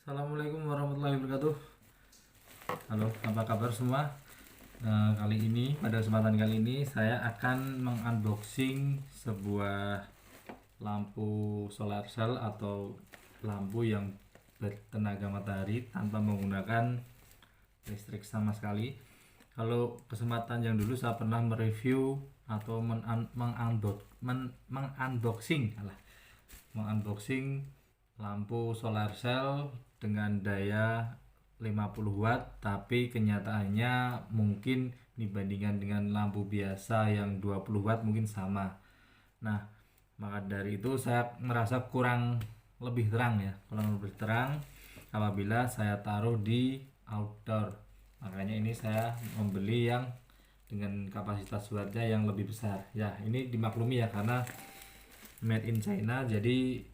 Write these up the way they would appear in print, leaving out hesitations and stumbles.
Assalamualaikum warahmatullahi wabarakatuh. Halo, apa kabar semua? Pada kesempatan kali ini saya akan mengunboxing sebuah lampu solar cell atau lampu yang bertenaga matahari tanpa menggunakan listrik sama sekali. Kalau kesempatan yang dulu saya pernah mereview atau mengunboxing lampu solar cell dengan daya 50 watt, tapi kenyataannya mungkin dibandingkan dengan lampu biasa yang 20 watt mungkin sama. Nah, maka dari itu saya merasa kurang lebih terang apabila saya taruh di outdoor. Makanya ini saya membeli yang dengan kapasitas wattnya yang lebih besar. Ya, ini dimaklumi ya karena made in China, jadi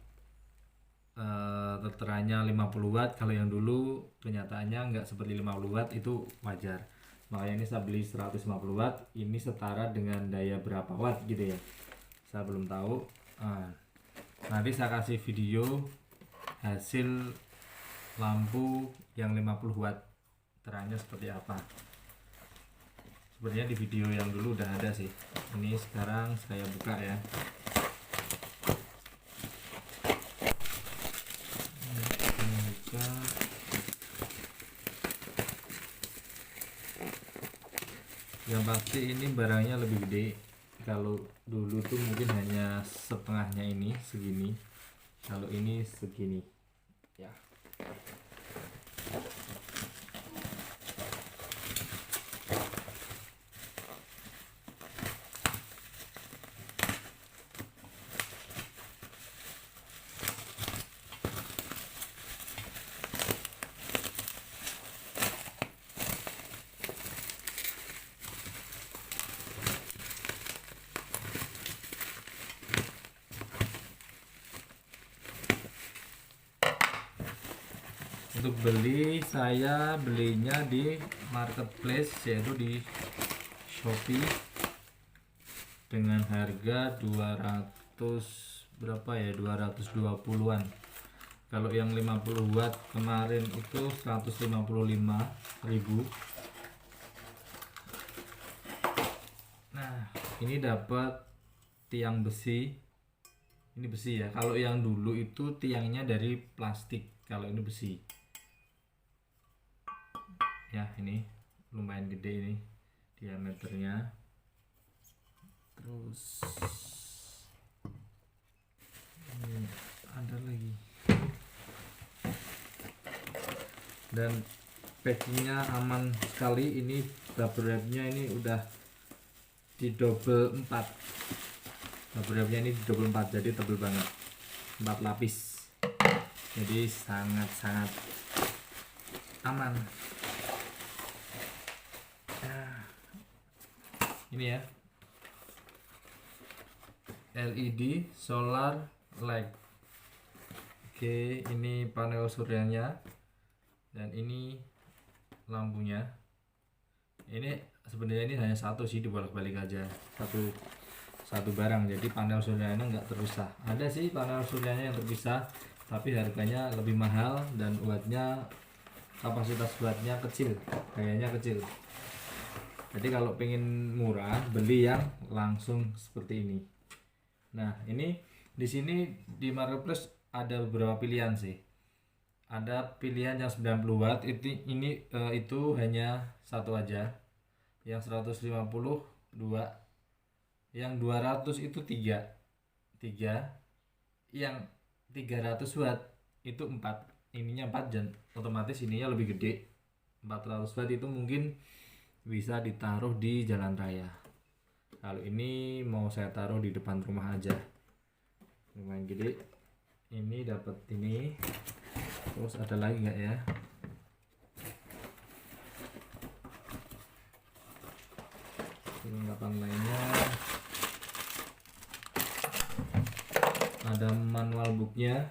terteranya 50 watt. Kalau yang dulu kenyataannya nggak seperti 50 watt, itu wajar. Makanya ini saya beli 150 watt. Ini setara dengan daya berapa watt gitu ya, saya belum tahu. Nanti saya kasih video hasil lampu yang 50 watt terangnya seperti apa. Sebenarnya di video yang dulu udah ada sih. Ini sekarang saya buka ya. Yang pasti ini barangnya lebih gede. Kalau dulu tuh mungkin hanya setengahnya, ini segini. Kalau ini segini ya. Untuk beli, saya belinya di marketplace, yaitu di Shopee, dengan harga 220-an. Kalau yang 50 watt kemarin itu 155.000. Nah, ini dapat tiang besi. Ini besi ya. Kalau yang dulu itu tiangnya dari plastik, kalau ini besi. Ya, ini lumayan gede ini diameternya. Terus ini ada lagi. Dan packingnya aman sekali. Ini bubble wrapnya ini udah di double 4. Bubble wrapnya ini di double 4, jadi tebal banget, 4 lapis. Jadi sangat-sangat aman. Ini ya, LED solar light. Oke, ini panel suryanya dan ini lampunya. Ini sebenarnya ini hanya satu sih, dibolak-balik aja, satu barang. Jadi panel suryanya nggak terpisah. Ada sih panel suryanya yang terpisah, tapi harganya lebih mahal dan wattnya, kapasitas wattnya kecil, kayaknya kecil. Jadi kalau pengen murah, beli yang langsung seperti ini. Nah, ini di sini di marketplace ada beberapa pilihan sih. Ada pilihan yang 90 watt, itu hanya satu aja. Yang 150 2, yang 200 itu 3. Yang 300 watt itu 4. Ininya 4 dan otomatis ininya lebih gede. 400 watt itu mungkin bisa ditaruh di jalan raya. Kalau ini mau saya taruh di depan rumah aja, lumayan gede. Ini dapat ini. Terus ada lagi nggak ya? Perlengkapan lainnya ada manual booknya.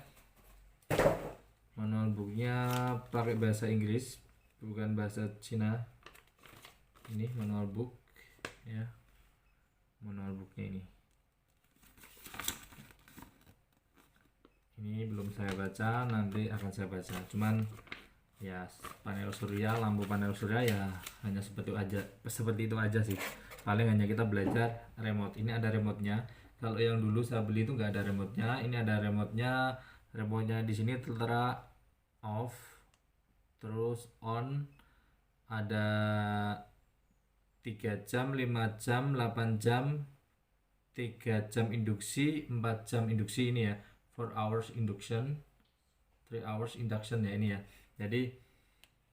Manual booknya pakai bahasa Inggris, bukan bahasa Cina. Ini manual book ya, manual booknya ini Ini belum saya baca, nanti akan saya baca. Cuman ya lampu panel surya ya hanya seperti itu aja sih. Paling hanya kita belajar remote. Ini ada remote-nya. Kalau yang dulu saya beli itu nggak ada remote-nya. Ini ada remote-nya. Remote-nya di sini tertera off, terus on. Ada 3 jam, 5 jam, 8 jam, 3 jam induksi, 4 jam induksi ini ya. 4 hours induction, 3 hours induction ya ini ya. Jadi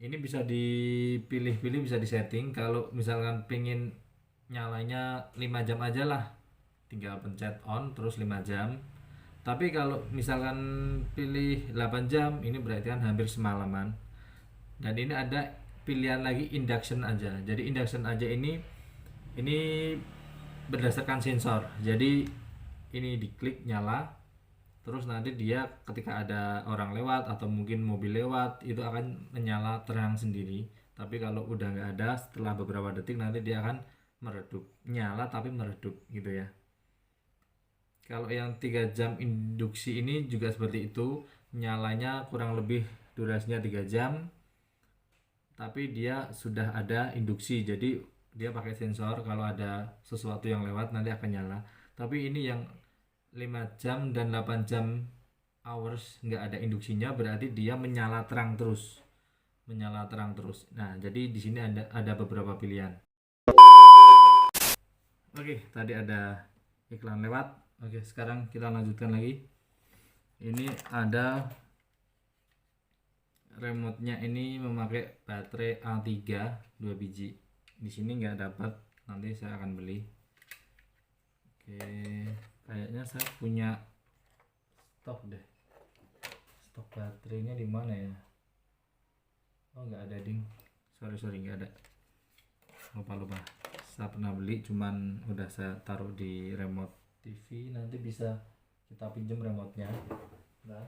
ini bisa dipilih-pilih, bisa disetting. Kalau misalkan pengen nyalanya 5 jam aja lah, tinggal pencet on terus 5 jam. Tapi kalau misalkan pilih 8 jam, ini berarti kan hampir semalaman. Dan ini ada pilihan lagi induction aja. Jadi induction aja ini berdasarkan sensor. Jadi ini diklik nyala, terus nanti dia ketika ada orang lewat atau mungkin mobil lewat itu akan menyala terang sendiri. Tapi kalau udah nggak ada, setelah beberapa detik nanti dia akan meredup, nyala tapi meredup gitu ya. Kalau yang 3 jam induksi ini juga seperti itu, nyalanya kurang lebih durasinya 3 jam, tapi dia sudah ada induksi, jadi dia pakai sensor, kalau ada sesuatu yang lewat nanti akan nyala. Tapi ini yang 5 jam dan 8 jam hours nggak ada induksinya, berarti dia menyala terang terus, nah jadi di sini ada beberapa pilihan. Oke, tadi ada iklan lewat. Oke, sekarang kita lanjutkan lagi. Ini ada remote-nya, ini memakai baterai A3 2 biji. Di sini nggak dapat, nanti saya akan beli. Oke, kayaknya saya punya stok deh. Stok baterainya di mana ya? Oh, nggak ada ding. Sorry nggak ada. Lupa. Saya pernah beli, cuman udah saya taruh di remote TV. Nanti bisa kita pinjam remote-nya. Nah,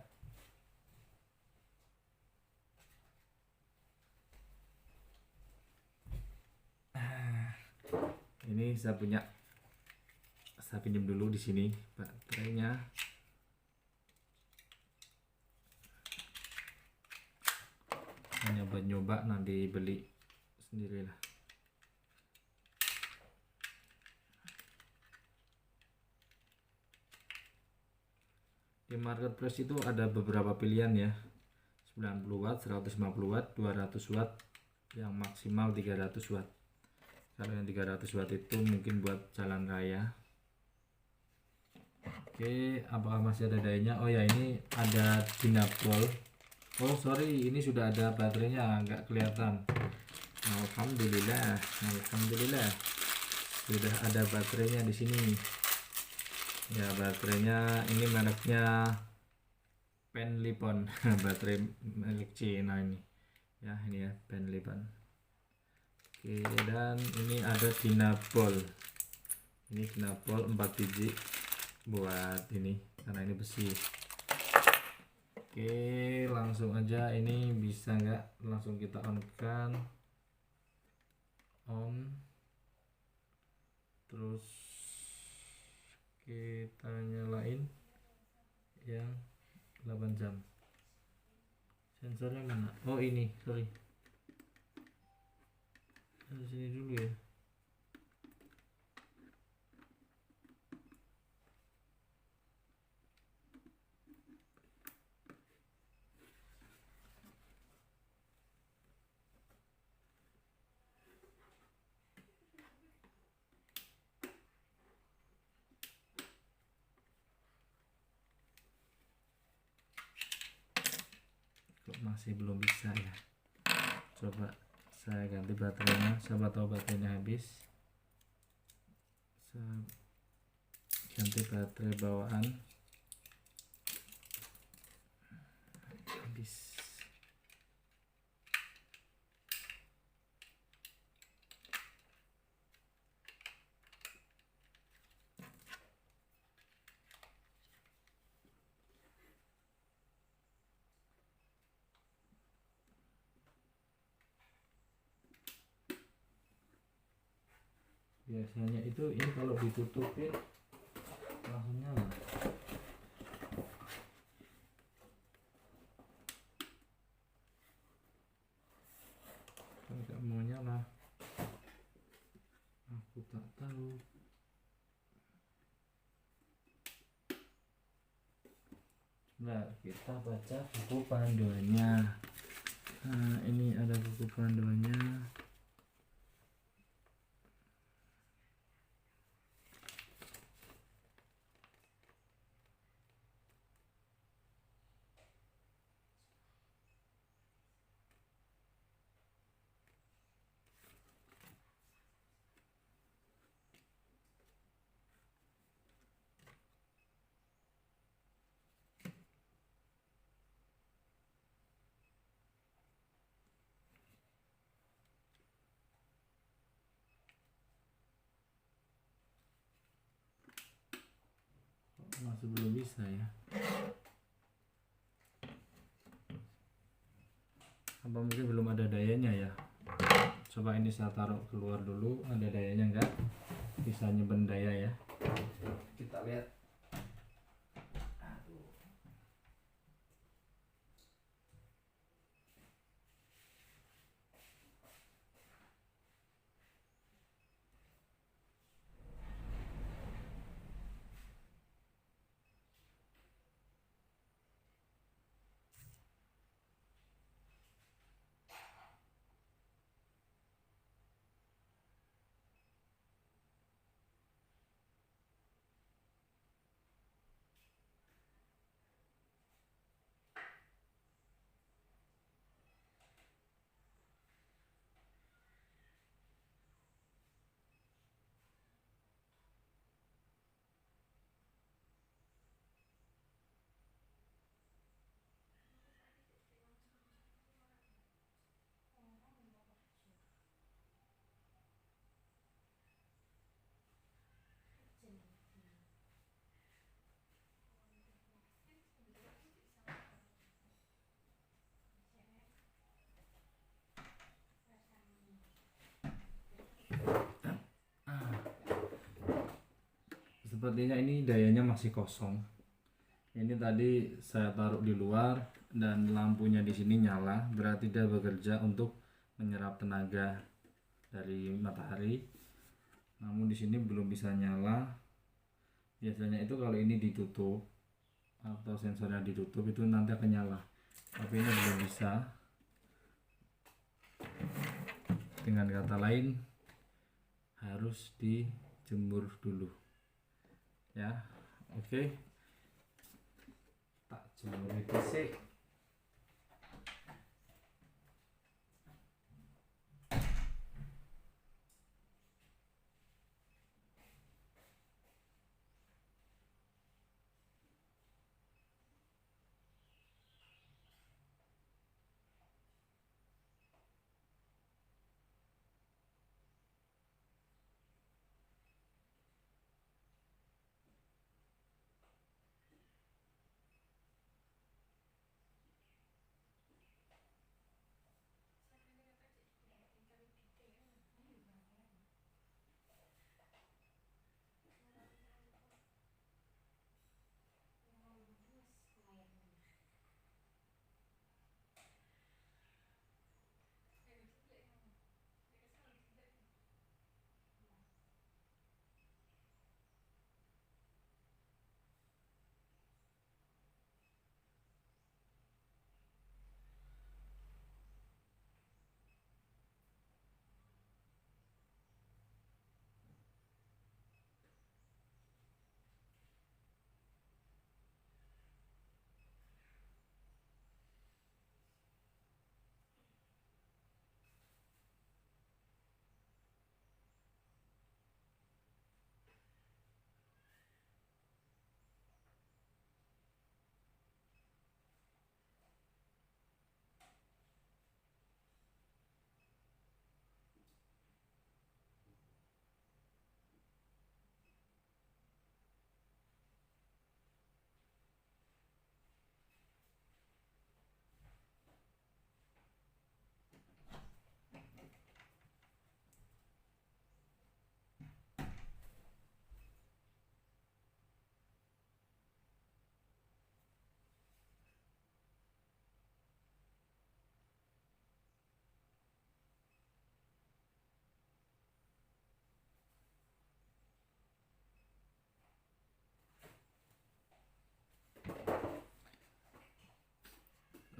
ini saya pinjam dulu di sini baterainya. Hanya buat nyoba, nanti beli sendiri lah. Di marketplace itu ada beberapa pilihan ya, 90 watt, 150 watt, 200 watt, yang maksimal 300 watt. Kalau yang 300 watt itu mungkin buat jalan raya. Oke, apakah masih ada dayanya? Oh ya, ini ada dinabol. Oh sorry, ini sudah ada baterainya, nggak kelihatan. Alhamdulillah sudah ada baterainya di sini. Ya, baterainya ini mereknya Penlipon. Baterai merek Cina ini. Ya, ini ya Penlipon. Oke, dan ini ada dinabol. Ini dinabol 4 biji buat ini, karena ini besi. Oke, langsung aja. Ini bisa nggak langsung kita on kan? On, terus kita nyalain yang 8 jam. Sensornya mana? Oh ini, sorry. Dari sini dulu ya. Kok masih belum bisa ya? Coba saya ganti baterainya, siapa tahu baterainya habis. Saya ganti baterai bawaan, habis. Biasanya itu ini kalau ditutupin langsung nyala. kita baca buku panduannya. Nah, ini ada buku panduannya. Masih belum bisa ya. Apa mungkin belum ada dayanya ya. Coba ini saya taruh keluar dulu, ada dayanya enggak, bisa nyimpen daya ya. Kita lihat. Sepertinya ini dayanya masih kosong. Ini tadi saya taruh di luar dan lampunya di sini nyala, berarti dia bekerja untuk menyerap tenaga dari matahari. Namun di sini belum bisa nyala. Biasanya itu kalau ini ditutup atau sensornya ditutup itu nanti akan nyala. Tapi ini belum bisa. Dengan kata lain harus dijemur dulu. Ya, oke. Tak jemur dhisik.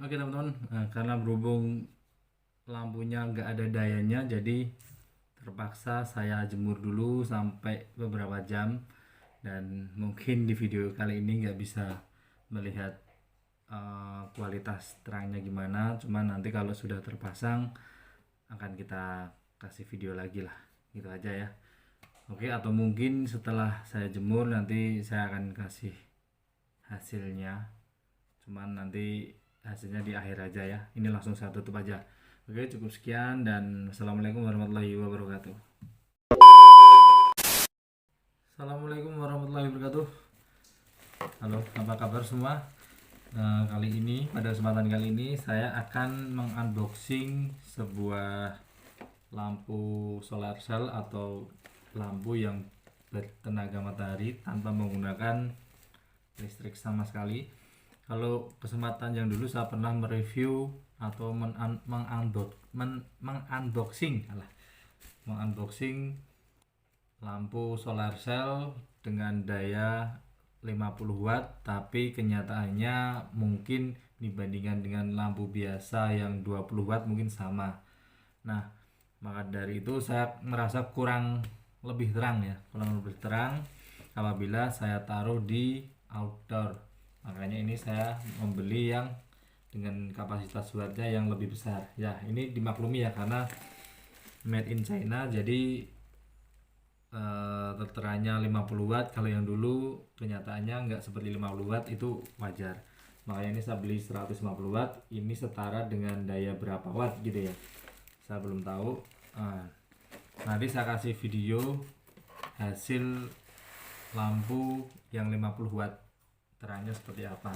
Oke teman-teman, karena berhubung lampunya nggak ada dayanya, jadi terpaksa saya jemur dulu sampai beberapa jam. Dan mungkin di video kali ini nggak bisa melihat kualitas terangnya gimana, cuman nanti kalau sudah terpasang akan kita kasih video lagi lah, gitu aja ya. Oke, atau mungkin setelah saya jemur nanti saya akan kasih hasilnya, cuman nanti hasilnya di akhir aja ya. Ini langsung saya tutup aja. Oke, cukup sekian dan assalamualaikum warahmatullahi wabarakatuh. Assalamualaikum warahmatullahi wabarakatuh. Halo, apa kabar semua? Pada kesempatan kali ini saya akan mengunboxing sebuah lampu solar cell atau lampu yang bertenaga matahari tanpa menggunakan listrik sama sekali. Kalau kesempatan yang dulu saya pernah mereview atau mengunboxing lampu solar cell dengan daya 50 watt, tapi kenyataannya mungkin dibandingkan dengan lampu biasa yang 20 watt mungkin sama. Nah, maka dari itu saya merasa kurang lebih terang apabila saya taruh di outdoor. Makanya ini saya membeli yang dengan kapasitas wattnya yang lebih besar. Ya, ini dimaklumi ya karena made in China, jadi terteranya 50 watt. Kalau yang dulu kenyataannya nggak seperti 50 watt, itu wajar. Makanya ini saya beli 150 watt. Ini setara dengan daya berapa watt gitu ya, saya belum tahu. Nanti saya kasih video hasil lampu yang 50 watt terangnya seperti apa.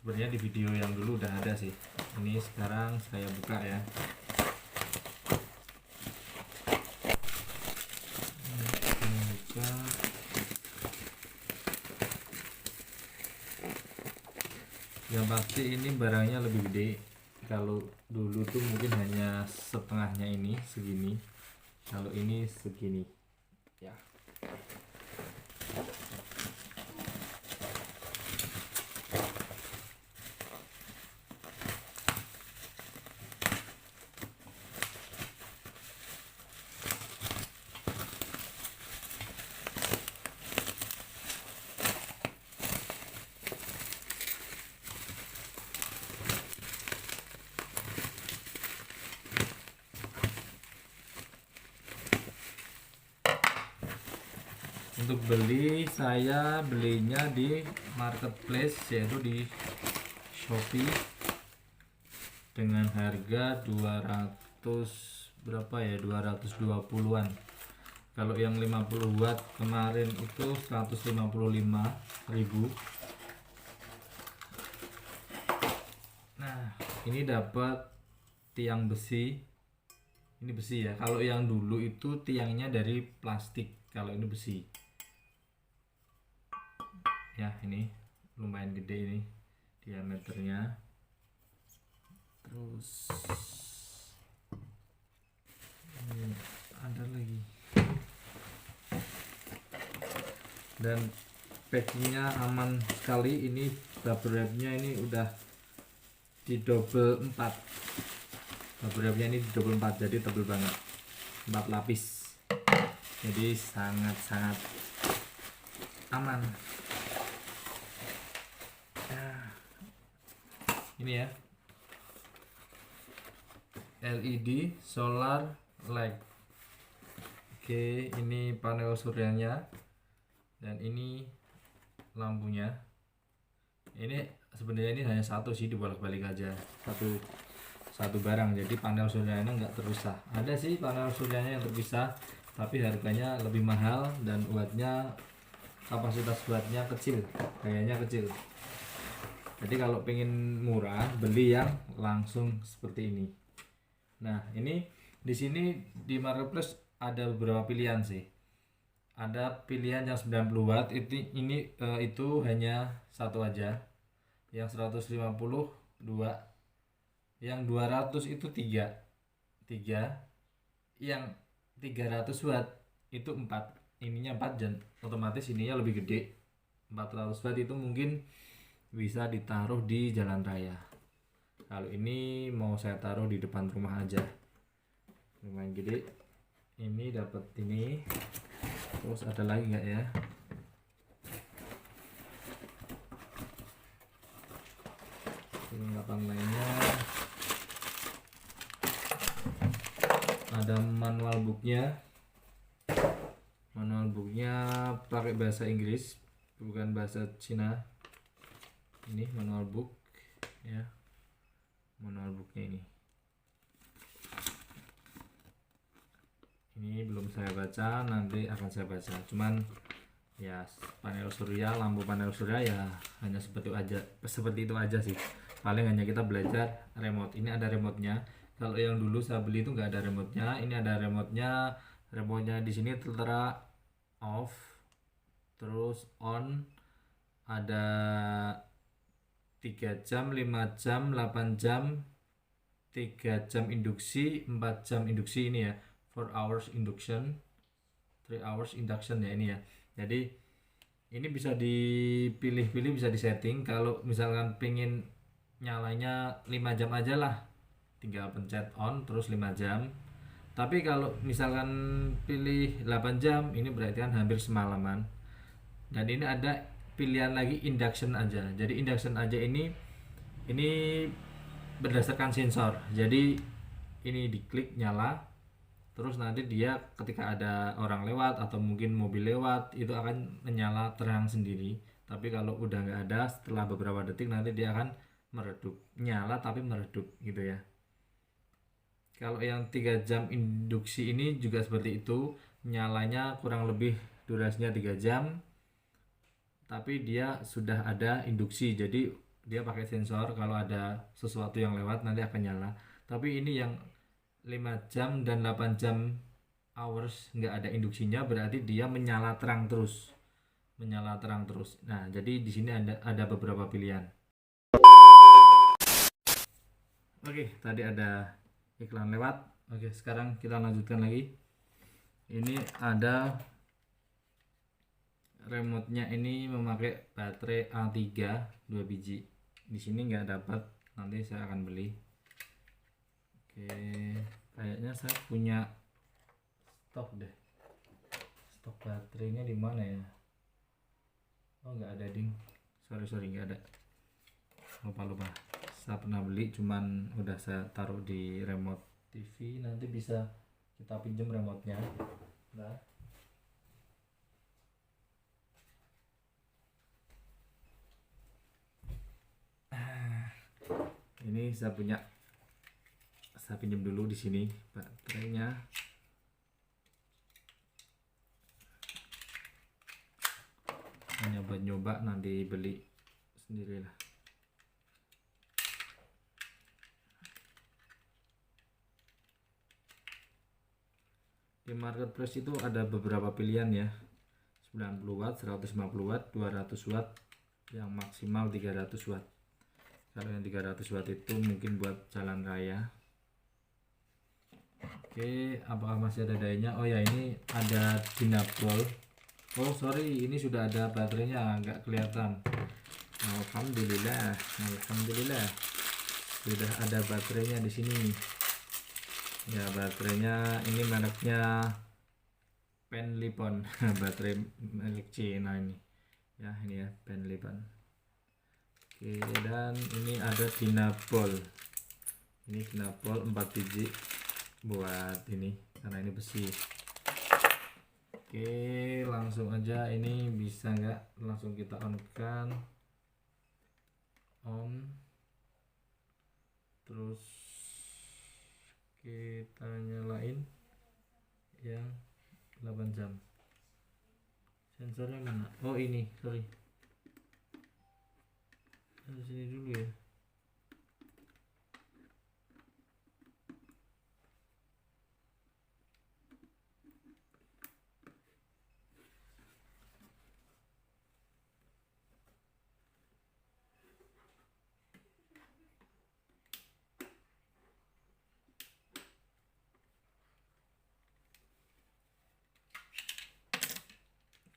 Sebenarnya di video yang dulu udah ada sih. Ini sekarang saya buka ya. Yang pasti ini barangnya lebih gede. Kalau dulu tuh mungkin hanya setengahnya, ini segini. Kalau ini segini ya. Untuk beli, saya belinya di marketplace, yaitu di Shopee, dengan harga 220-an. Kalau yang 50 watt kemarin itu 155.000. Nah, ini dapat tiang besi. Ini besi ya. Kalau yang dulu itu tiangnya dari plastik, kalau ini besi. Ya, ini lumayan gede ini diameternya. Terus ini ada lagi. Dan packingnya aman sekali. Ini bubble wrapnya ini udah di double 4. Bubble wrapnya ini di double 4, jadi tebal banget, 4 lapis. Jadi sangat-sangat aman. Ini ya, LED solar light. Oke, ini panel suryanya dan ini lampunya. Ini sebenarnya ini hanya satu sih, dibolak-balik aja, satu barang. Jadi panel suryanya nggak terpisah. Ada sih panel suryanya yang terpisah, tapi harganya lebih mahal dan wattnya, kapasitas wattnya kecil, kayaknya kecil. Jadi kalau pengen murah, beli yang langsung seperti ini. Nah, ini di sini di marketplace ada beberapa pilihan sih. Ada pilihan yang 90 watt, itu hanya satu aja. Yang 150 2, yang 200 itu 3. Yang 300 watt itu 4. Ininya 4 dan otomatis ininya lebih gede. 400 watt itu mungkin bisa ditaruh di jalan raya. Kalau ini mau saya taruh di depan rumah aja, lumayan gede. Ini dapat ini. Terus ada lagi nggak ya? Perlengkapan lainnya ada manual booknya. Manual booknya pakai bahasa Inggris, bukan bahasa Cina. Ini manual book ya, manual booknya ini belum saya baca, nanti akan saya baca. Cuman ya lampu panel surya ya hanya seperti itu aja sih. Paling hanya kita belajar remote. Ini ada remote-nya. Kalau yang dulu saya beli itu nggak ada remote-nya. Ini ada remote-nya. Remote-nya di sini tertera off, terus on. Ada 3 jam, 5 jam, 8 jam, 3 jam induksi, 4 jam induksi ini ya. 4 hours induction, 3 hours induction ya ini ya. Jadi ini bisa dipilih-pilih, bisa disetting. Kalau misalkan pengen nyalanya 5 jam aja lah, tinggal pencet on terus 5 jam. Tapi kalau misalkan pilih 8 jam, ini berarti kan hampir semalaman. Dan ini ada pilihan lagi induction aja. Jadi induction aja ini berdasarkan sensor. Jadi ini diklik nyala, terus nanti dia ketika ada orang lewat atau mungkin mobil lewat itu akan menyala terang sendiri. Tapi kalau udah nggak ada, setelah beberapa detik nanti dia akan meredup, nyala tapi meredup gitu ya. Kalau yang 3 jam induksi ini juga seperti itu, nyalanya kurang lebih durasinya 3 jam, tapi dia sudah ada induksi, jadi dia pakai sensor, kalau ada sesuatu yang lewat nanti akan nyala. Tapi ini yang 5 jam dan 8 jam hours nggak ada induksinya, berarti dia menyala terang terus. Nah, jadi di sini ada beberapa pilihan. Oke, tadi ada iklan lewat. Oke, sekarang kita lanjutkan lagi. Ini ada remote-nya, ini memakai baterai A3 2 biji. Di sini nggak dapat, nanti saya akan beli. Oke, kayaknya saya punya stok deh. Stok baterainya di mana ya? Oh, nggak ada ding. Sorry nggak ada. Lupa. Saya pernah beli, cuman udah saya taruh di remote TV. Nanti bisa kita pinjam remote-nya. Nah. Ini saya pinjam dulu di sini baterainya. Hanya buat nyoba, nanti beli sendirilah. Di marketplace itu ada beberapa pilihan ya. 90 watt, 150 watt, 200 watt, yang maksimal 300 watt. Kalau yang 300 watt itu mungkin buat jalan raya. Oke, apakah masih ada dayanya? Oh ya, ini ada dinabol. Oh sorry, ini sudah ada baterainya, nggak kelihatan. Alhamdulillah sudah ada baterainya di sini. Ya, baterainya ini mereknya Penlipon. Baterai merek Cina ini. Ya, ini ya Penlipon. Oke, dan ini ada dinabol. Ini dinabol 4 biji buat ini, karena ini besi. Oke, langsung aja, ini bisa nggak langsung kita on kan? On, terus kita nyalain yang 8 jam. Sensornya mana? Oh ini, sorry. Dari sini dulu ya.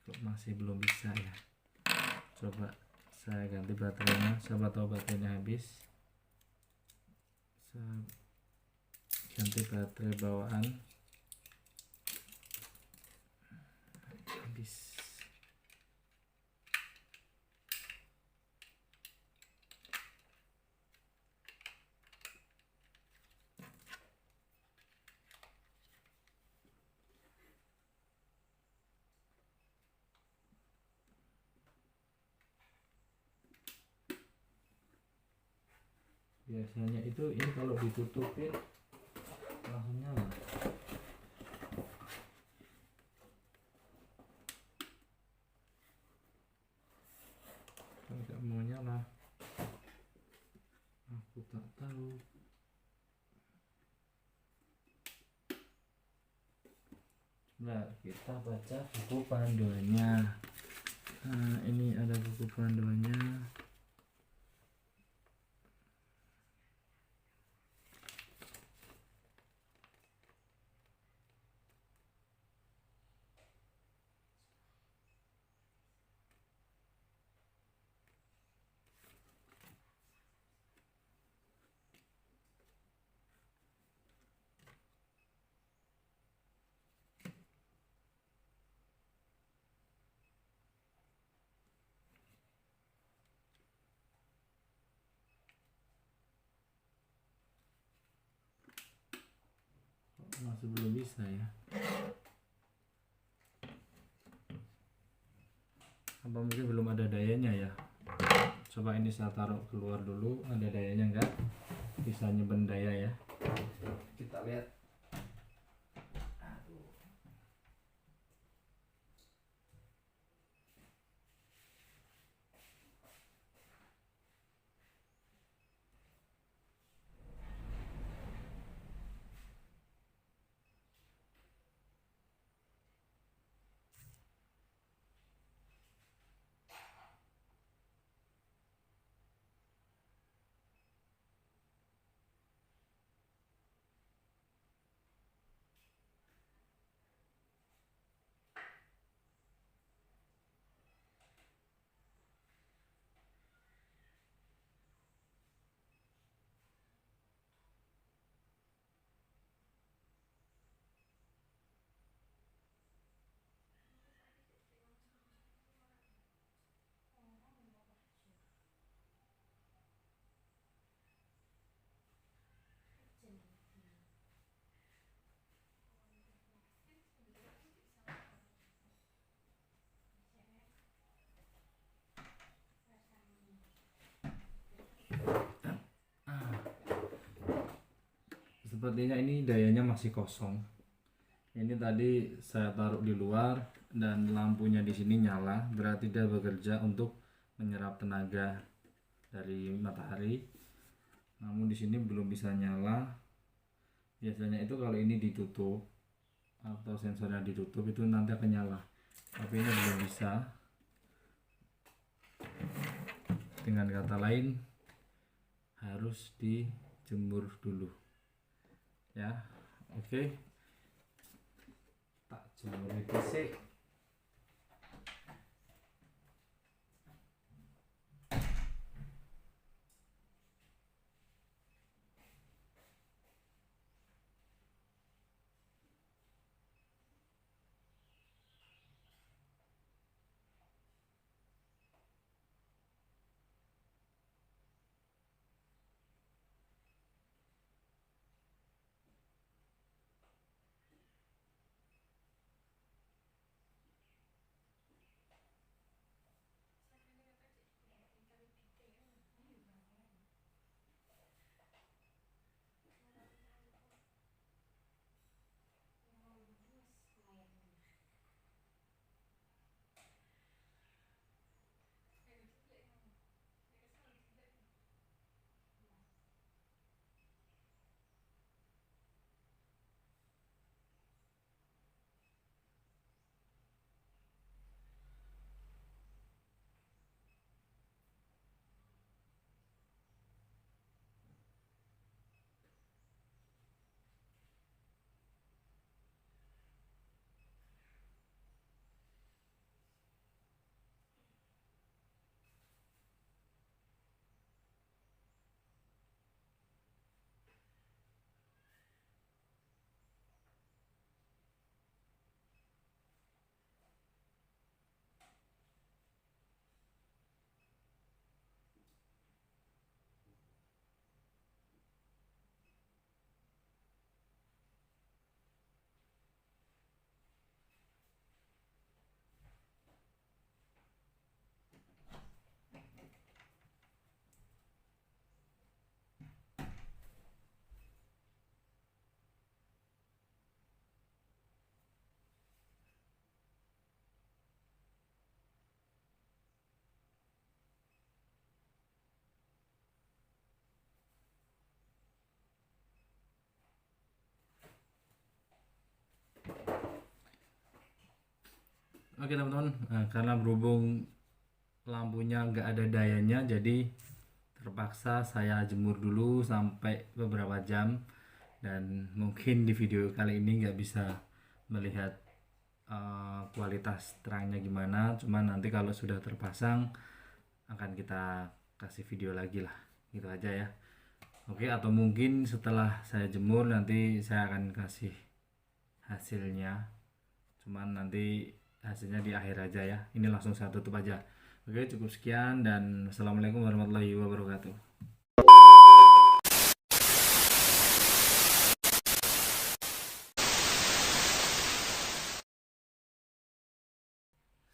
Kok masih belum bisa ya? Coba saya ganti baterainya, siapa tahu baterainya habis. Saya ganti baterai bawaan, habis. Biasanya itu ini kalau ditutupin langsung nyala. Nggak mau nyala, aku tak tahu. Nah, kita baca buku panduannya. Nah, ini ada buku panduannya. Masih belum bisa ya, apa mungkin belum ada dayanya ya. Coba ini saya taruh keluar dulu, ada dayanya enggak, bisa nyimpen daya ya, kita lihat. Sepertinya ini dayanya masih kosong. Ini tadi saya taruh di luar dan lampunya di sini nyala, berarti dia bekerja untuk menyerap tenaga dari matahari. Namun di sini belum bisa nyala. Biasanya itu kalau ini ditutup atau sensornya ditutup itu nanti akan nyala. Tapi ini belum bisa. Dengan kata lain harus dijemur dulu. Ya, oke. Tak jemur dhisik. Oke teman-teman, karena berhubung lampunya nggak ada dayanya, jadi terpaksa saya jemur dulu sampai beberapa jam, dan mungkin di video kali ini nggak bisa melihat kualitas terangnya gimana, cuman nanti kalau sudah terpasang akan kita kasih video lagi lah, gitu aja ya. Oke, atau mungkin setelah saya jemur nanti saya akan kasih hasilnya, cuman nanti hasilnya di akhir aja ya. Ini langsung saya tutup aja. Oke, cukup sekian dan assalamualaikum warahmatullahi wabarakatuh.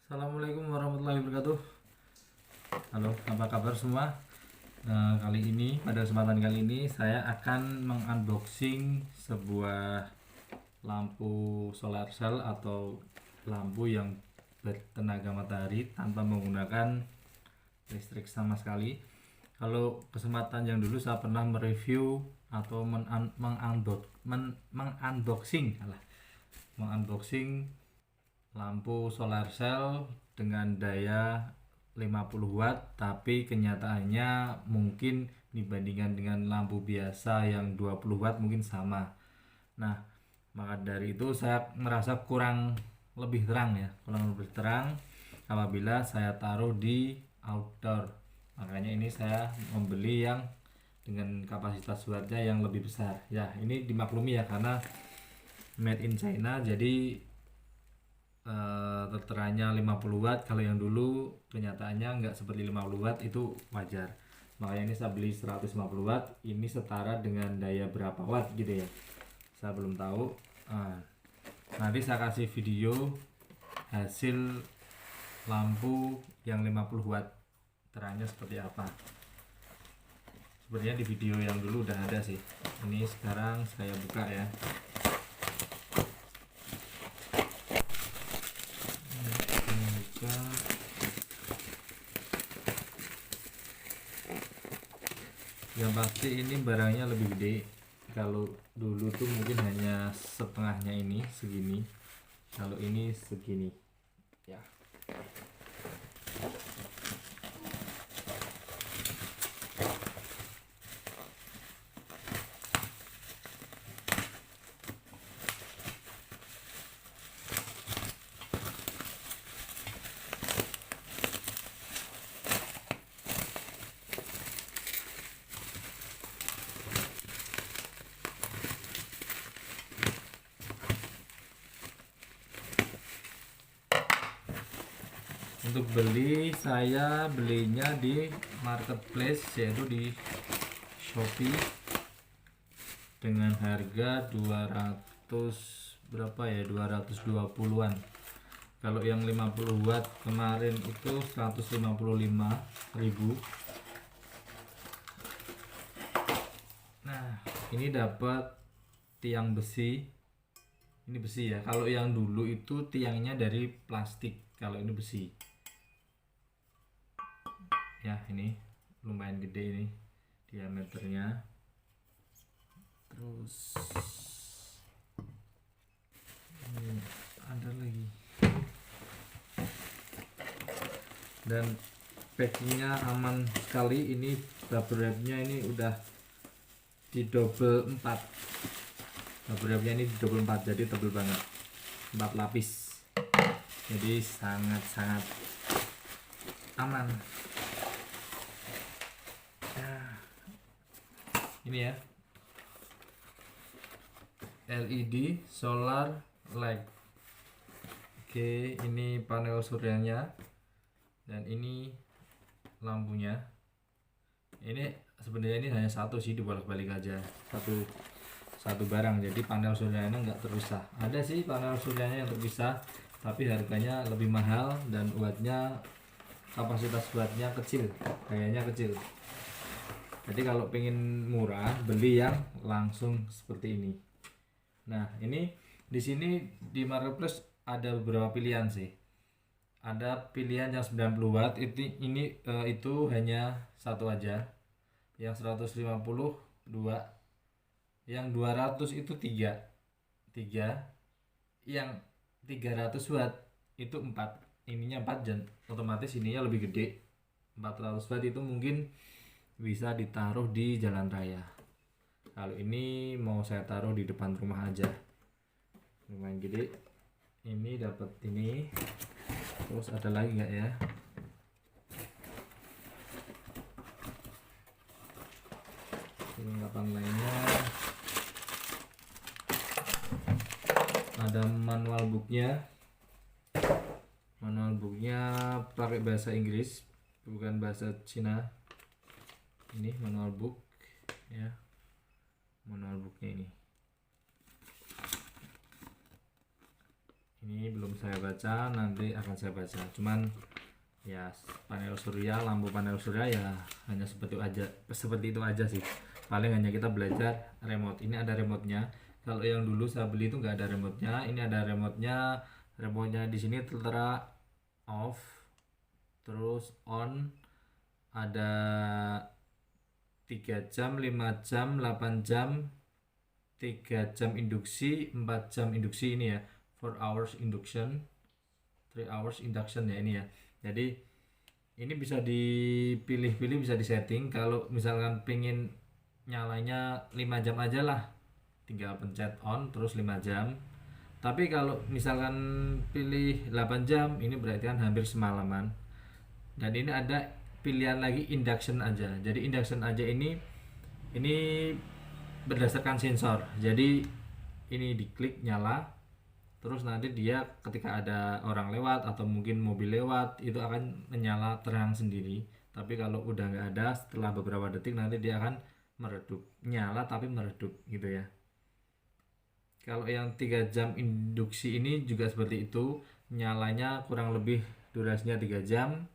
Assalamualaikum warahmatullahi wabarakatuh. Halo, apa kabar semua? Kali ini, pada kesempatan kali ini saya akan mengunboxing sebuah lampu solar cell atau lampu yang bertenaga matahari tanpa menggunakan listrik sama sekali. Kalau kesempatan yang dulu saya pernah mereview atau mengunboxing lampu solar cell dengan daya 50 watt, tapi kenyataannya mungkin dibandingkan dengan lampu biasa yang 20 watt mungkin sama. Nah, maka dari itu saya merasa kurang lebih terang apabila saya taruh di outdoor. Makanya ini saya membeli yang dengan kapasitas wattnya yang lebih besar. Ya, ini dimaklumi ya karena made in China, jadi terteranya 50 watt. Kalau yang dulu kenyataannya nggak seperti 50 watt, itu wajar. Makanya ini saya beli 150 watt. Ini setara dengan daya berapa watt gitu ya, saya belum tahu. Nanti saya kasih video hasil lampu yang 50 watt terangnya seperti apa. Sebenarnya di video yang dulu udah ada sih. Ini sekarang saya buka ya. Yang pasti ini barangnya lebih gede. Kalau dulu tuh mungkin hanya setengahnya, ini segini. Kalau ini segini ya. Untuk beli, saya belinya di marketplace, yaitu di Shopee, dengan harga 220-an. Kalau yang 50 watt kemarin itu 155.000. Nah, ini dapat tiang besi. Ini besi ya. Kalau yang dulu itu tiangnya dari plastik, kalau ini besi. Ya, ini lumayan gede ini diameternya. Terus ini ada lagi, dan packingnya aman sekali. Ini bubble wrapnya ini udah di double 4. Bubble wrapnya ini di double 4, jadi tebal banget, 4 lapis, jadi sangat-sangat aman. Ini ya, LED solar light. Oke, ini panel suryanya dan ini lampunya. Ini sebenarnya ini hanya satu sih, dibolak-balik aja, satu barang, jadi panel suryanya nggak terpisah. Ada sih panel suryanya yang terpisah, tapi harganya lebih mahal dan wattnya, kapasitas wattnya kecil, kayaknya kecil. Jadi kalau pengen murah, beli yang langsung seperti ini. Nah, ini di sini di marketplace ada beberapa pilihan sih. Ada pilihan yang 90 watt, itu hanya satu aja. Yang 150 2, yang 200 itu 3. Yang 300 watt itu 4, ininya 4 dan otomatis ininya lebih gede. 400 watt itu mungkin bisa ditaruh di jalan raya. Kalau ini mau saya taruh di depan rumah aja, lumayan gede. Ini dapat ini. Terus ada lagi nggak ya? Perlengkapan lainnya ada manual booknya. Manual booknya pakai bahasa Inggris, bukan bahasa Cina. Ini manual book ya, manual booknya ini belum saya baca, nanti akan saya baca. Cuman ya panel surya, lampu panel surya ya hanya seperti itu aja sih. Paling hanya kita belajar remote. Ini ada remote-nya. Kalau yang dulu saya beli itu nggak ada remote-nya. Ini ada remote-nya. Remote-nya di sini tertera off, terus on. Ada 3 jam, 5 jam, 8 jam, 3 jam induksi, 4 jam induksi ini ya. 4 hours induction, 3 hours induction ya ini ya. Jadi ini bisa dipilih-pilih, bisa disetting. Kalau misalkan pengen nyalanya 5 jam aja lah, tinggal pencet on terus 5 jam. Tapi kalau misalkan pilih 8 jam, ini berarti kan hampir semalaman. Dan ini ada pilihan lagi induction aja. Jadi induction aja ini berdasarkan sensor. Jadi ini diklik nyala, terus nanti dia ketika ada orang lewat atau mungkin mobil lewat itu akan menyala terang sendiri. Tapi kalau udah nggak ada, setelah beberapa detik nanti dia akan meredup, nyala tapi meredup gitu ya. Kalau yang 3 jam induksi ini juga seperti itu, nyalanya kurang lebih durasinya 3 jam,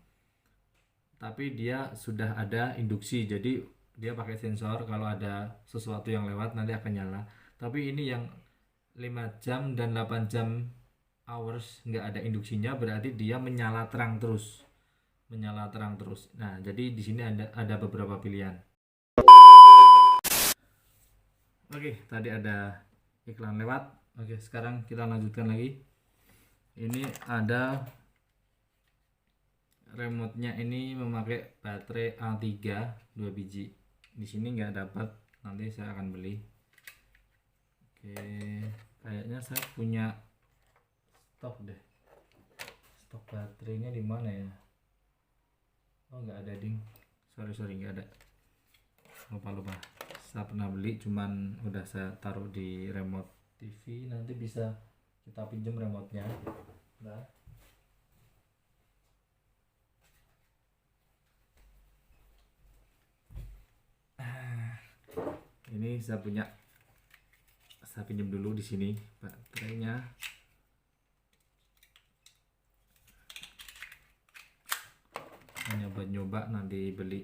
tapi dia sudah ada induksi, jadi dia pakai sensor, kalau ada sesuatu yang lewat nanti akan nyala. Tapi ini yang 5 jam dan 8 jam hours nggak ada induksinya, berarti dia menyala terang terus. Nah, jadi di sini ada beberapa pilihan. Oke, tadi ada iklan lewat. Oke, sekarang kita lanjutkan lagi. Ini ada remote-nya, ini memakai baterai A3 2 biji. Di sini nggak dapat, nanti saya akan beli. Oke, kayaknya saya punya stok deh. Stok baterainya di mana ya? Oh, nggak ada ding. Sorry nggak ada. Lupa. Saya pernah beli, cuman udah saya taruh di remote TV. Nanti bisa kita pinjam remote-nya. Nah, ini saya pinjam dulu di sini baterainya. Hanya buat nyoba, nanti beli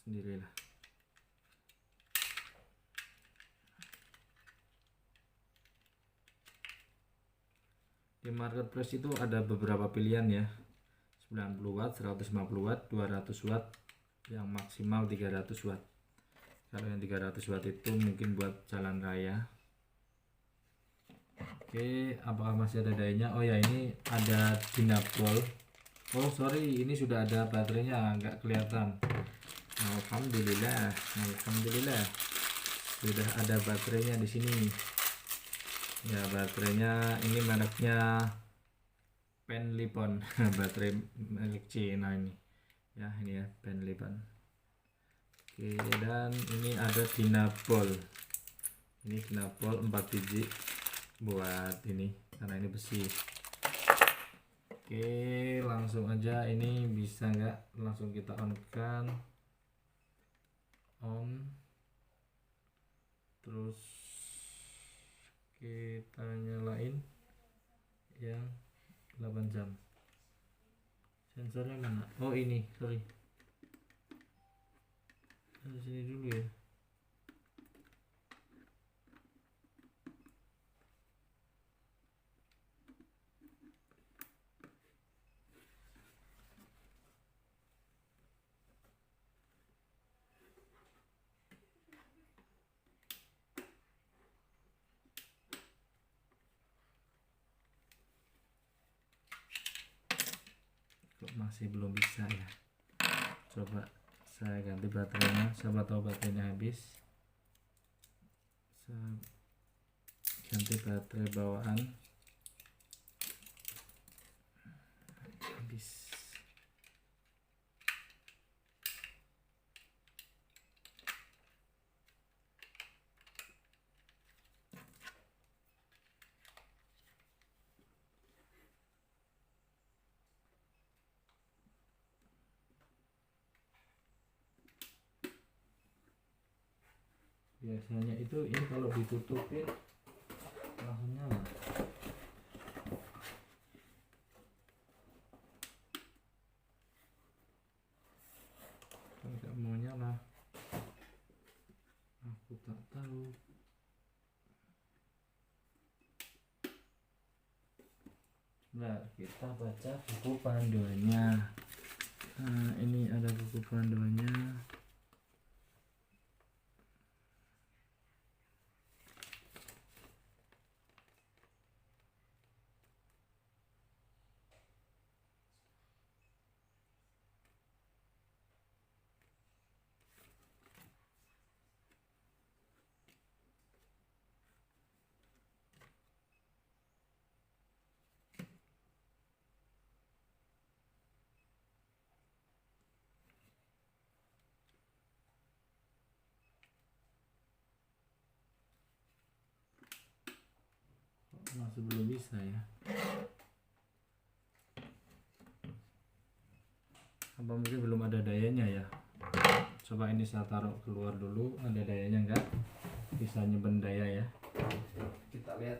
sendirilah. Di marketplace itu ada beberapa pilihan ya, 90 watt, 150 watt, 200 watt, yang maksimal 300 watt. Kalau yang 300 watt itu mungkin buat jalan raya. Oke, apakah masih ada dayanya? Oh ya, ini ada dinapol. Oh sorry, ini sudah ada baterainya, nggak kelihatan. Alhamdulillah sudah ada baterainya di sini. Ya, baterainya ini mereknya Penlipon. Baterai merek Cina ini ya, ini ya Penlipon. Oke, dan ini ada dinapol. Ini dinapol 4 biji buat ini, karena ini besi. Oke, langsung aja. Ini bisa nggak langsung kita on-kan, on, terus kita nyalain yang 8 jam. Sensornya mana? Oh ini, sorry, dari sini dulu ya. masih belum bisa ya. Coba saya ganti baterainya, siapa tahu baterainya habis. Saya ganti baterai bawaan, habis. Biasanya itu ini kalau ditutupin langsung nyala. Nggak mau nyala, aku tak tahu. Nah, kita baca buku panduannya. Nah, ini ada buku panduannya. Masih belum bisa ya. Apa mungkin belum ada dayanya ya. Coba ini saya taruh keluar dulu, ada dayanya enggak, bisa nyimpen daya ya. Kita lihat.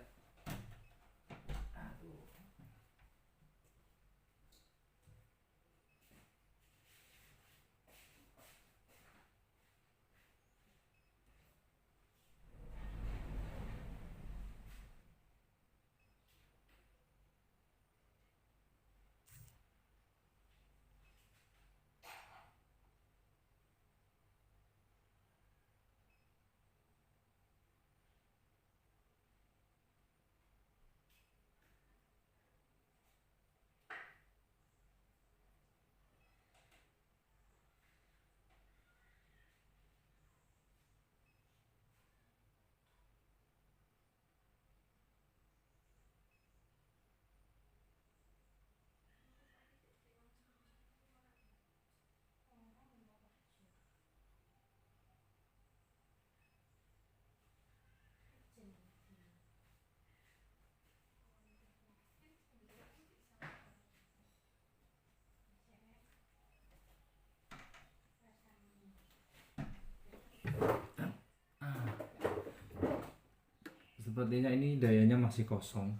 Sepertinya ini dayanya masih kosong.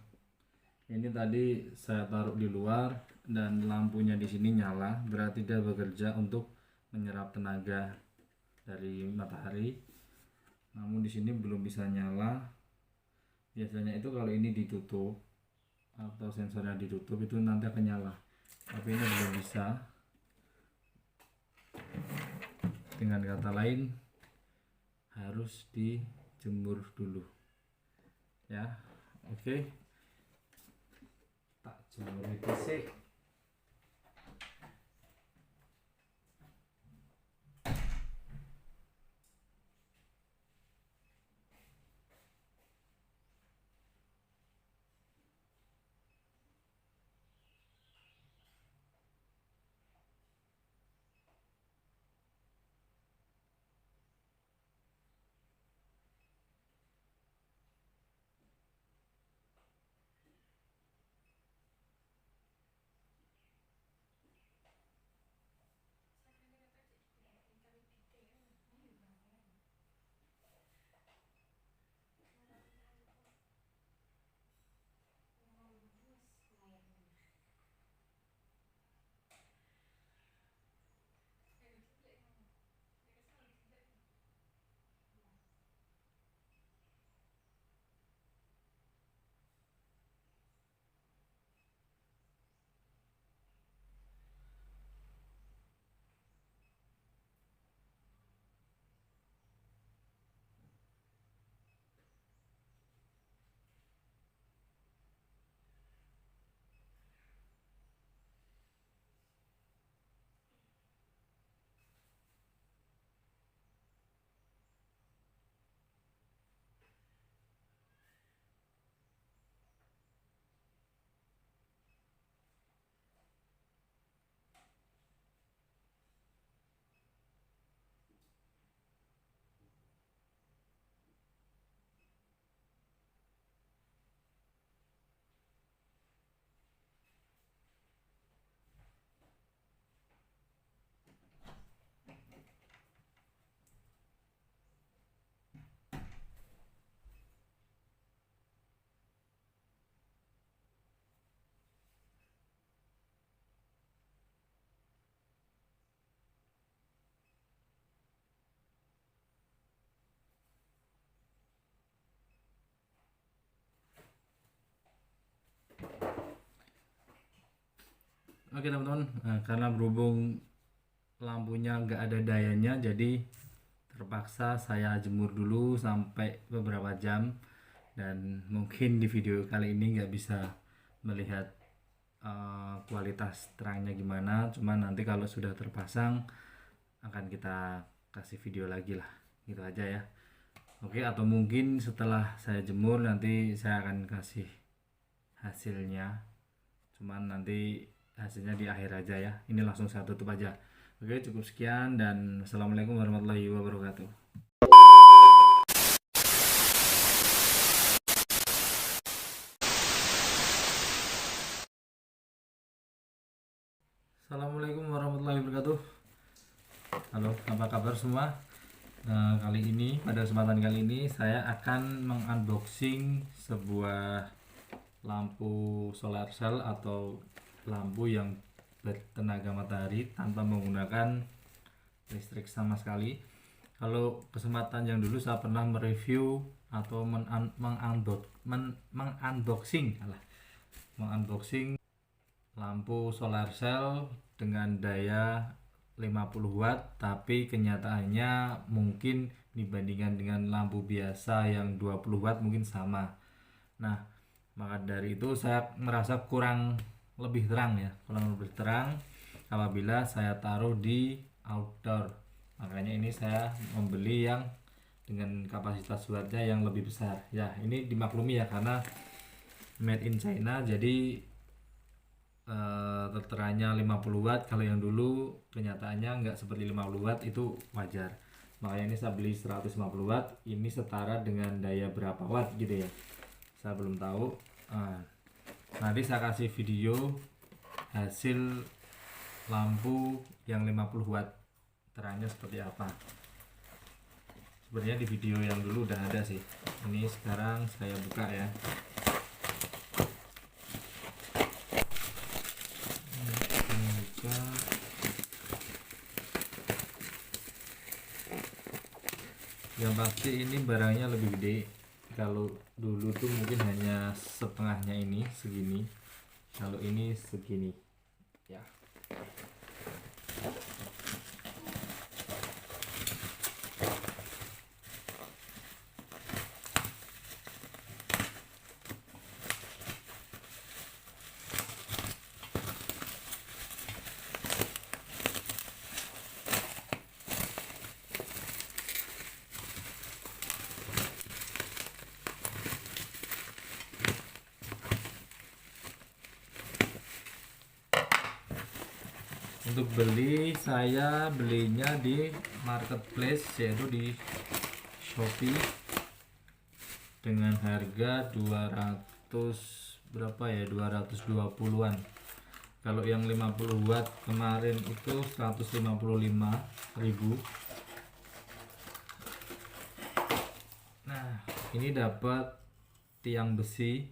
Ini tadi saya taruh di luar dan lampunya di sini nyala, berarti dia bekerja untuk menyerap tenaga dari matahari. Namun di sini belum bisa nyala. Biasanya itu kalau ini ditutup atau sensornya ditutup itu nanti akan nyala. Tapi ini belum bisa. Dengan kata lain harus dijemur dulu. Ya, oke. Tak jemur dhisik. Oke teman-teman, karena berhubung lampunya nggak ada dayanya, jadi terpaksa saya jemur dulu sampai beberapa jam, dan mungkin di video kali ini nggak bisa melihat kualitas terangnya gimana, cuman nanti kalau sudah terpasang akan kita kasih video lagi lah, gitu aja ya. Oke, atau mungkin setelah saya jemur nanti saya akan kasih hasilnya, cuman nanti hasilnya di akhir aja ya. Ini langsung saya tutup aja. Oke, cukup sekian dan assalamualaikum warahmatullahi wabarakatuh. Assalamualaikum warahmatullahi wabarakatuh. Halo, apa kabar semua? Pada kesempatan kali ini saya akan mengunboxing sebuah lampu solar cell atau lampu yang bertenaga matahari tanpa menggunakan listrik sama sekali. Kalau kesempatan yang dulu saya pernah mereview atau mengunboxing lampu solar cell dengan daya 50 watt, tapi kenyataannya mungkin dibandingkan dengan lampu biasa yang 20 watt mungkin sama. Nah, maka dari itu saya merasa kurang lebih terang apabila saya taruh di outdoor. Makanya ini saya membeli yang dengan kapasitas wattnya yang lebih besar. Ya, ini dimaklumi ya karena made in China, jadi terteranya 50 watt. Kalau yang dulu kenyataannya nggak seperti 50 watt, itu wajar. Makanya ini saya beli 150 watt. Ini setara dengan daya berapa watt gitu ya, saya belum tahu. Nanti saya kasih video hasil lampu yang 50 watt terangnya seperti apa. Sebenarnya di video yang dulu udah ada sih. Ini sekarang saya buka ya. Yang pasti ini barangnya lebih gede. Kalau dulu tuh mungkin hanya setengahnya, ini segini. Kalau ini segini ya. Untuk beli, saya belinya di marketplace, yaitu di Shopee, dengan harga 220-an. Kalau yang 50 watt kemarin itu 155.000. Nah, ini dapat tiang besi.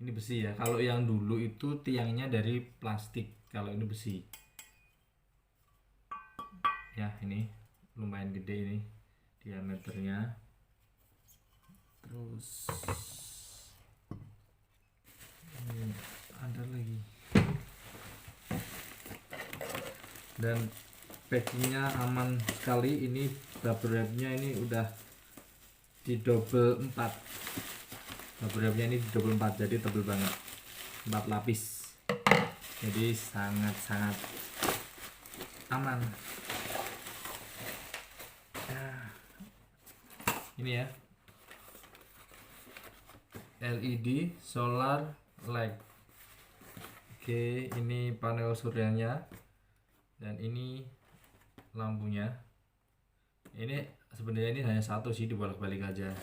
Ini besi ya. Kalau yang dulu itu tiangnya dari plastik, kalau ini besi. Ya, ini lumayan gede ini diameternya. Terus ini ada lagi, dan packingnya aman sekali. Ini bubble wrapnya ini udah di double 4. Bubble wrapnya ini di double 4, jadi tebal banget, 4 lapis, jadi sangat-sangat aman. Ini ya, LED solar light. Oke, ini panel suryanya dan ini lampunya. Ini sebenarnya ini hanya satu sih, dibolak-balik aja,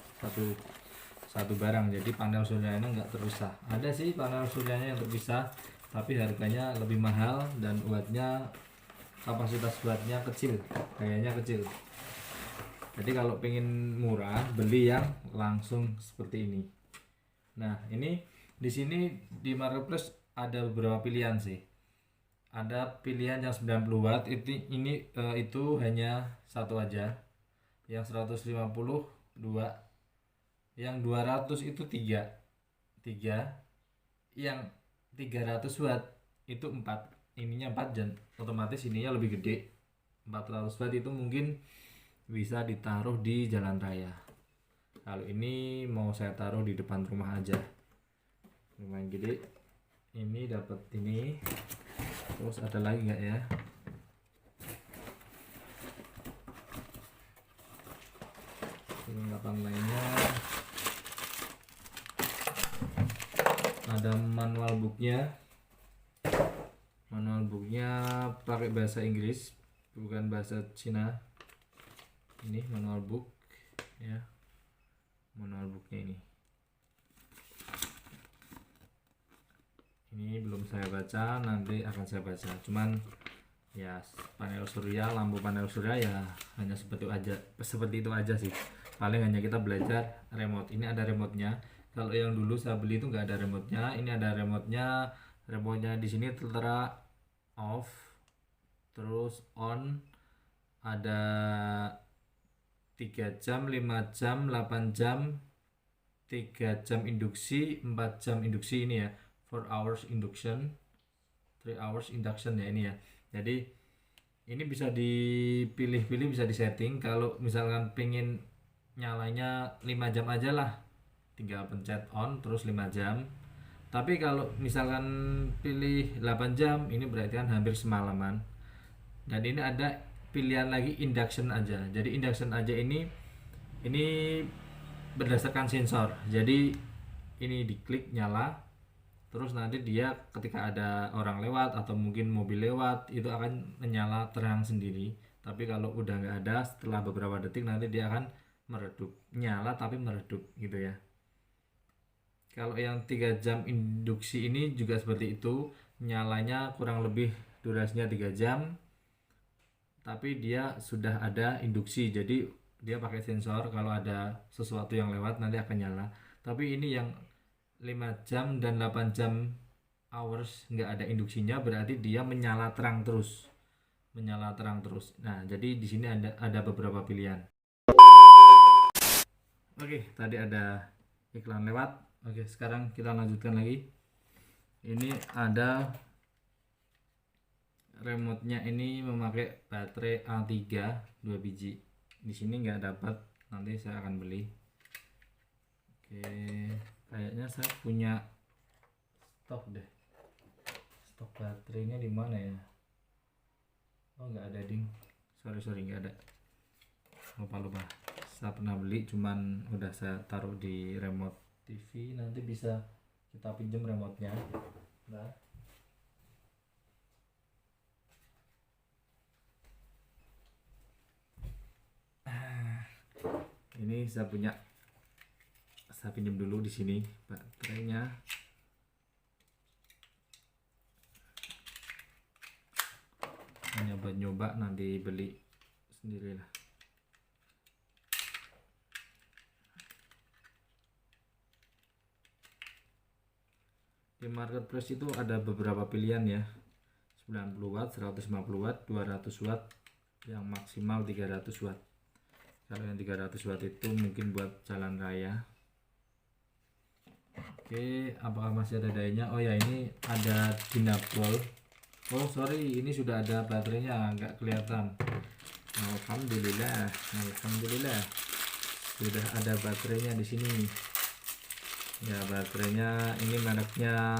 satu barang, jadi panel suryanya nggak terpisah. Ada sih panel suryanya yang terpisah, tapi harganya lebih mahal dan wattnya, kapasitas wattnya kecil, kayaknya kecil. Jadi kalau pengen murah, beli yang langsung seperti ini. Nah, ini di sini di marketplace ada beberapa pilihan sih. Ada pilihan yang 90 watt, itu hanya satu aja. Yang 150 2, yang 200 itu 3. Yang 300 watt itu 4, ininya 4 dan otomatis ininya lebih gede. 400 watt itu mungkin bisa ditaruh di jalan raya. Kalau ini mau saya taruh di depan rumah aja, lumayan gede. Ini dapat ini. Terus ada lagi nggak ya? Perlengkapan lainnya ada manual booknya. Manual booknya pakai bahasa Inggris, bukan bahasa Cina. Ini manual book ya, manual booknya ini belum saya baca, nanti akan saya baca. Cuman ya panel surya, lampu panel surya ya hanya seperti itu aja sih. Paling hanya kita belajar remote. Ini ada remote-nya. Kalau yang dulu saya beli itu nggak ada remote-nya. Ini ada remote-nya. Remote-nya di sini tertera off, terus on. Ada 3 jam, 5 jam, 8 jam, 3 jam induksi, 4 jam induksi ini ya. 4 hours induction, 3 hours induction ya ini ya. Jadi ini bisa dipilih-pilih, bisa disetting. Kalau misalkan pengen nyalanya 5 jam aja lah, tinggal pencet on terus 5 jam. Tapi kalau misalkan pilih 8 jam, ini berarti kan hampir semalaman. Dan ini ada pilihan lagi induction aja. Jadi induction aja ini berdasarkan sensor. Jadi ini diklik nyala, terus nanti dia ketika ada orang lewat atau mungkin mobil lewat itu akan menyala terang sendiri. Tapi kalau udah nggak ada, setelah beberapa detik nanti dia akan meredup, nyala tapi meredup gitu ya. Kalau yang 3 jam induksi ini juga seperti itu, nyalanya kurang lebih durasinya 3 jam, tapi dia sudah ada induksi. Jadi dia pakai sensor, kalau ada sesuatu yang lewat nanti akan nyala. Tapi ini yang 5 jam dan 8 jam hours nggak ada induksinya, berarti dia menyala terang terus. Nah, jadi di sini ada beberapa pilihan. Oke, tadi ada iklan lewat. Oke, sekarang kita lanjutkan lagi. Ini ada remote-nya, ini memakai baterai A3 2 biji. Di sini nggak dapat, nanti saya akan beli. Oke, kayaknya saya punya stok deh. Stok baterainya di mana ya? Oh, nggak ada ding. Sorry nggak ada. Lupa. Saya pernah beli, cuman udah saya taruh di remote TV. Nanti bisa kita pinjam remote-nya. Nah, ini saya pinjam dulu di sini baterainya. Hanya buat nyoba, nanti beli sendirilah. Di marketplace itu ada beberapa pilihan ya, 90 watt, 150 watt, 200 watt, yang maksimal 300 watt. Kalau yang 300 watt itu mungkin buat jalan raya. Oke, apakah masih ada dayanya? Oh ya, ini ada dinapol. Oh sorry, ini sudah ada baterainya, nggak kelihatan. Alhamdulillah sudah ada baterainya di sini. Ya, baterainya ini mereknya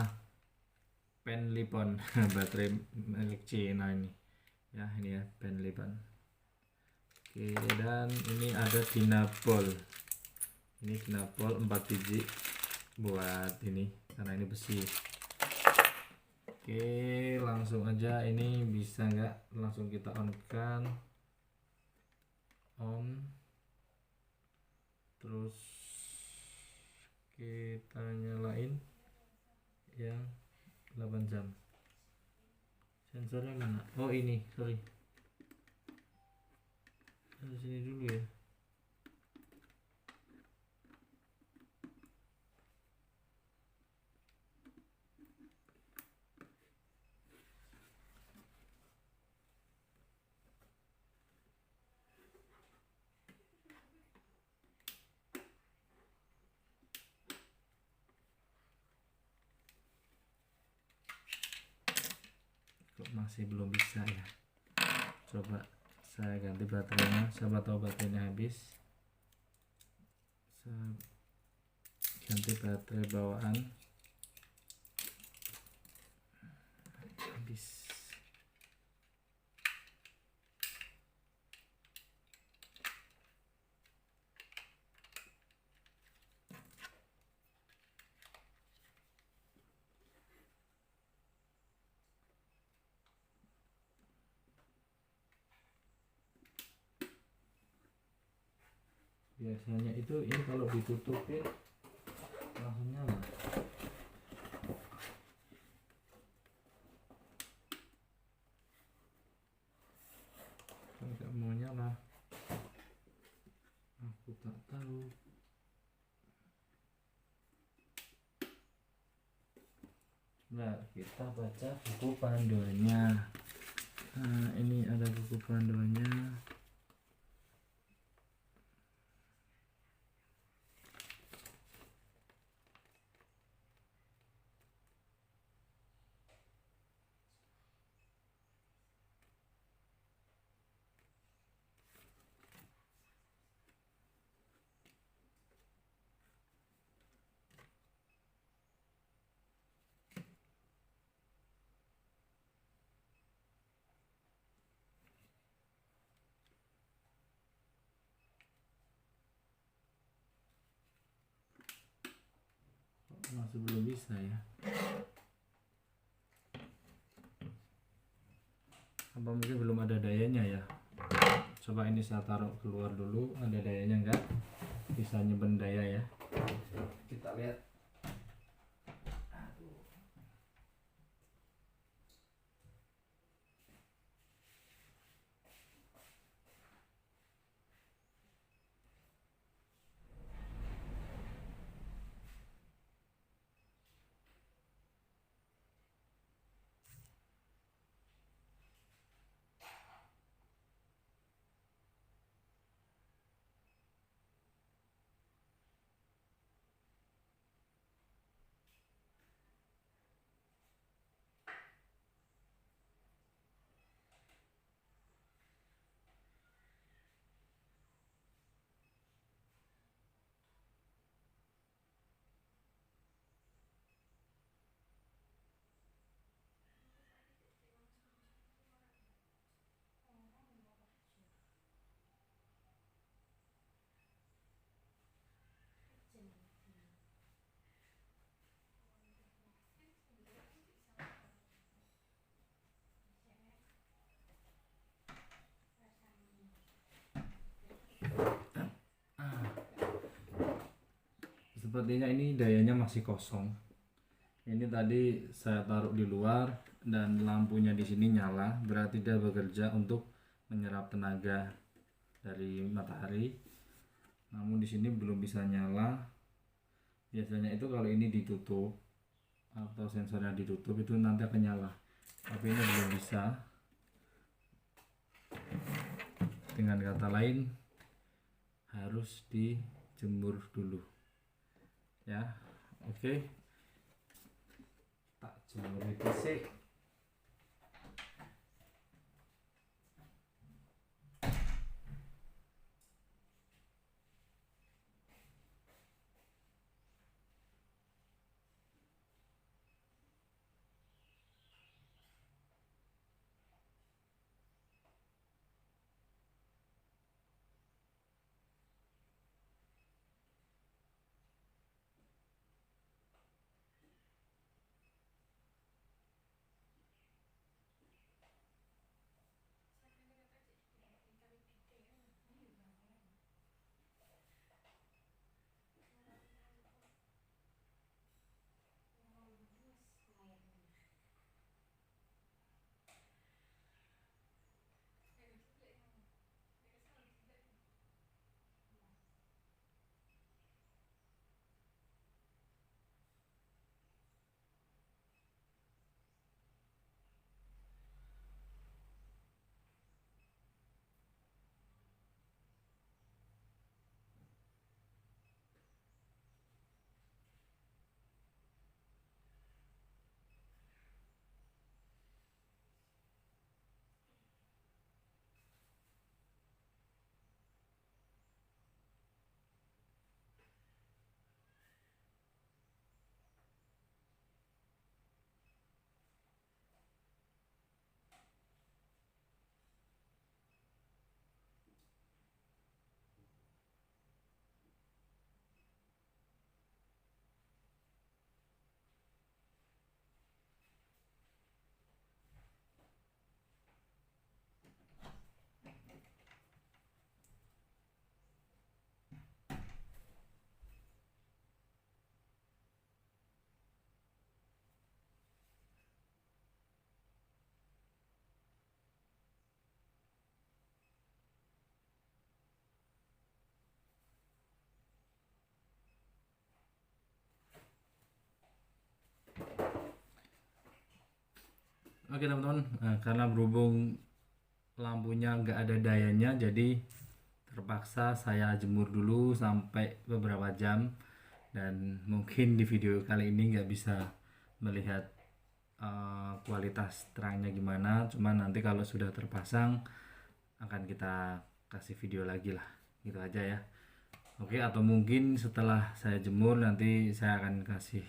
Penlipon. Baterai merek Cina ini. Ya, ini ya Penlipon. Oke, dan ini ada dinapol. Ini dinapol 4 biji buat ini, karena ini besi. Oke, langsung aja. Ini bisa nggak langsung kita on kan? On. Terus kita nyalain yang 8 jam. Sensornya mana? Oh ini, sorry. Dari sini dulu ya. masih belum bisa ya. Coba saya ganti baterainya, siapa tahu baterainya habis. Saya ganti baterai bawaan, habis. Biasanya itu ini kalau ditutupin langsung nyala. Nggak mau nyala, aku tak tahu. Nah, kita baca buku panduannya. Nah, ini ada buku panduannya. Masih belum bisa ya. Apa mungkin belum ada dayanya ya. Coba ini saya taruh keluar dulu, ada dayanya enggak, bisa nyimpen daya ya. Kita lihat. Sepertinya ini dayanya masih kosong. Ini tadi saya taruh di luar dan lampunya di sini nyala, berarti dia bekerja untuk menyerap tenaga dari matahari. Namun di sini belum bisa nyala. Biasanya itu kalau ini ditutup atau sensornya ditutup itu nanti akan nyala. Tapi ini belum bisa. Dengan kata lain harus dijemur dulu. Ya, oke. Tak jemur itu sih. Oke teman-teman, karena berhubung lampunya nggak ada dayanya, jadi terpaksa saya jemur dulu sampai beberapa jam, dan mungkin di video kali ini nggak bisa melihat kualitas terangnya gimana, cuman nanti kalau sudah terpasang akan kita kasih video lagi lah, gitu aja ya. Oke, atau mungkin setelah saya jemur nanti saya akan kasih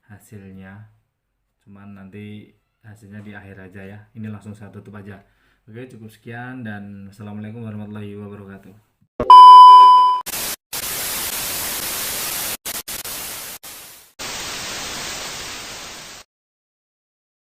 hasilnya, cuman nanti hasilnya di akhir aja ya. Ini langsung saya tutup aja. Oke, cukup sekian dan assalamualaikum warahmatullahi wabarakatuh.